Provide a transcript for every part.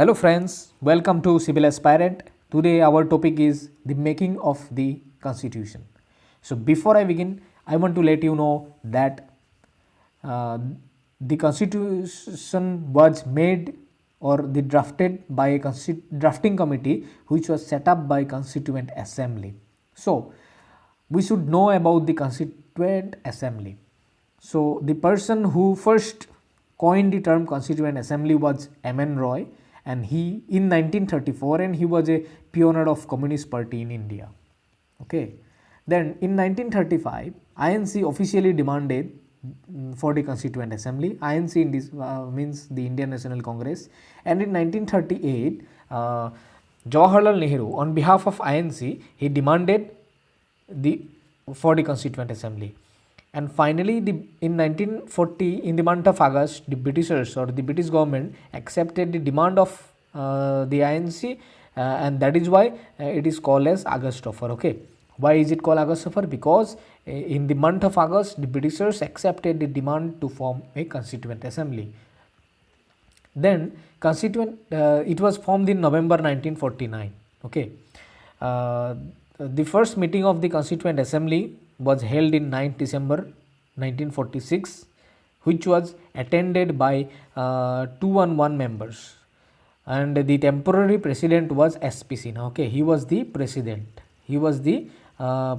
Hello friends, welcome to Civil Aspirant. Today our topic is the making of the constitution. So before I begin, I want to let you know that uh, the constitution was made or the drafted by a drafting committee which was set up by Constituent Assembly. So we should know about the Constituent Assembly. So the person who first coined the term Constituent Assembly was M.N. Roy, and he in 1934, and he was a pioneer of Communist Party in India. Okay. Then in 1935, INC officially demanded for the Constituent Assembly. INC in this means the Indian National Congress, and in 1938, Jawaharlal Nehru, on behalf of INC, he demanded the for the Constituent Assembly. And finally, in 1940, in the month of August, the Britishers or the British government accepted the demand of the INC, and that is why it is called as August Offer. Okay, why is it called August Offer? Because in the month of August, the Britishers accepted the demand to form a Constituent Assembly. Then it was formed in November 1949. Okay, the first meeting of the Constituent Assembly was held in 9th December 1946, which was attended by 211 members, and the temporary president was S.P. Sinha. Okay, he was the president. He was the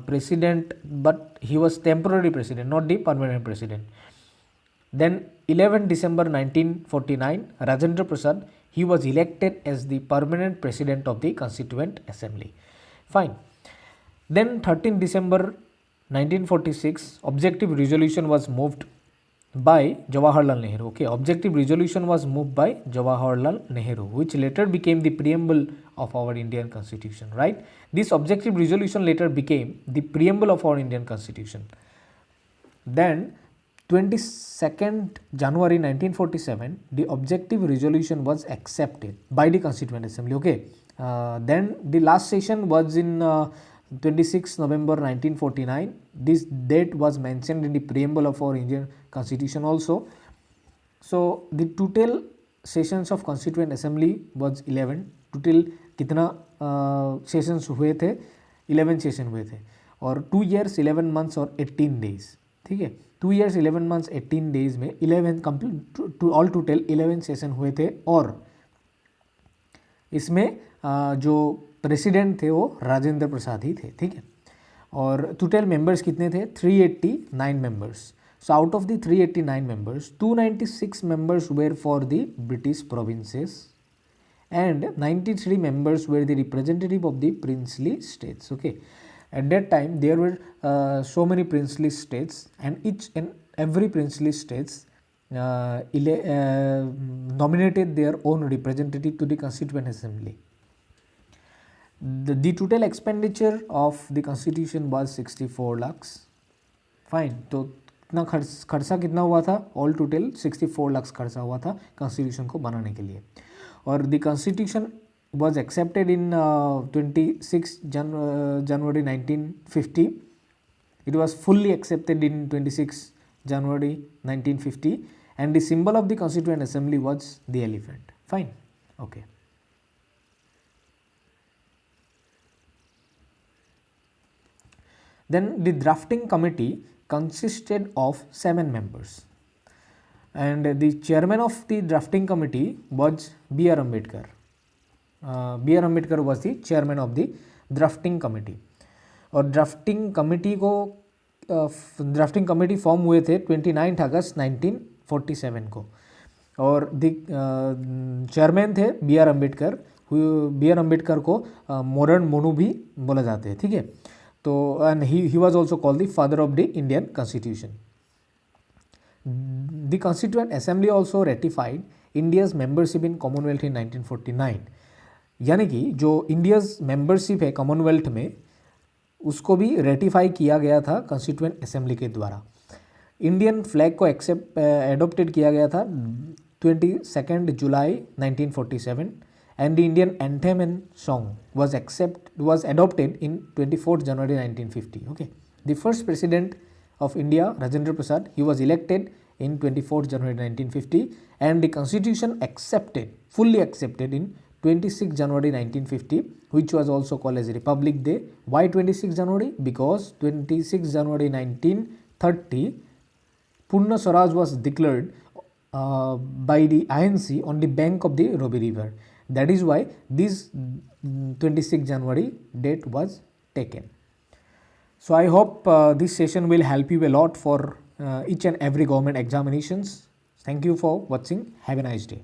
president, but he was temporary president, not the permanent president. Then 11 December 1949, Rajendra Prasad, he was elected as the permanent president of the Constituent Assembly. Fine. Then 13 December 1946, objective resolution was moved by Jawaharlal Nehru. Okay, objective resolution was moved by Jawaharlal Nehru, which later became the preamble of our Indian Constitution, right? This objective resolution later became the preamble of our Indian Constitution. Then 22nd January 1947, the objective resolution was accepted by the Constituent Assembly. Okay, then the last session was in 26 November 1949. This date was mentioned in the preamble of our Indian Constitution also. So the total sessions of Constituent Assembly was 11. Total कितना sessions हुए थे? 11 session हुए थे, और 2 years 11 months और 18 days. ठीक है, 2 years 11 months 18 days में 11 कंप्लीट ऑल टोटल 11 सेशन हुए थे, और इसमें जो प्रेसिडेंट थे वो राजेंद्र प्रसाद ही थे. ठीक है, और टोटल मेंबर्स कितने थे? 389 members. So out of the 389 members, 296 members were for the British provinces and 93 members were the representative of the princely states. Okay, at that time there were so many princely states, and each and every princely states nominated their own representative to the Constituent Assembly. The total expenditure of the constitution was 64 lakhs. Fine, तो कितना खर्चा कितना हुआ था? All total 64 lakh खर्चा हुआ था constitution को बनाने के लिए. और the constitution was accepted in 26 January 1950. It was fully accepted in 26 January 1950, and the symbol of the Constituent Assembly was the elephant. Fine, okay. Then the drafting committee consisted of 7 members, and the chairman of the drafting committee was B.R. Ambedkar. B.R. Ambedkar was the chairman of the drafting committee. और drafting committee form हुए थे 29 अगस्त 1947 को, और the chairman थे B.R. Ambedkar. B.R. Ambedkar को modern Monu भी बोला जाते हैं. ठीक है, तो and he was also called the father of the Indian constitution. The Constituent Assembly also ratified India's membership in Commonwealth in 1949. यानी कि जो इंडियाज मेंबरशिप है कॉमनवेल्थ में, उसको भी रेटिफाई किया गया था कॉन्स्टिट्यूएंट असेंबली के द्वारा. इंडियन फ्लैग को एडोप्टेड किया गया था 22 जुलाई 1947, and the Indian anthem and song was adopted in 24th January 1950. Okay, the first president of India, Rajendra Prasad, he was elected in 24th January 1950, and the constitution fully accepted in 26 January 1950, which was also called as Republic Day. Why 26 January? Because 26 January 1930, Purna Swaraj was declared by the INC on the bank of the Ravi River. That is why this 26 January date was taken. So I hope this session will help you a lot for each and every government examinations. Thank you for watching. Have a nice day.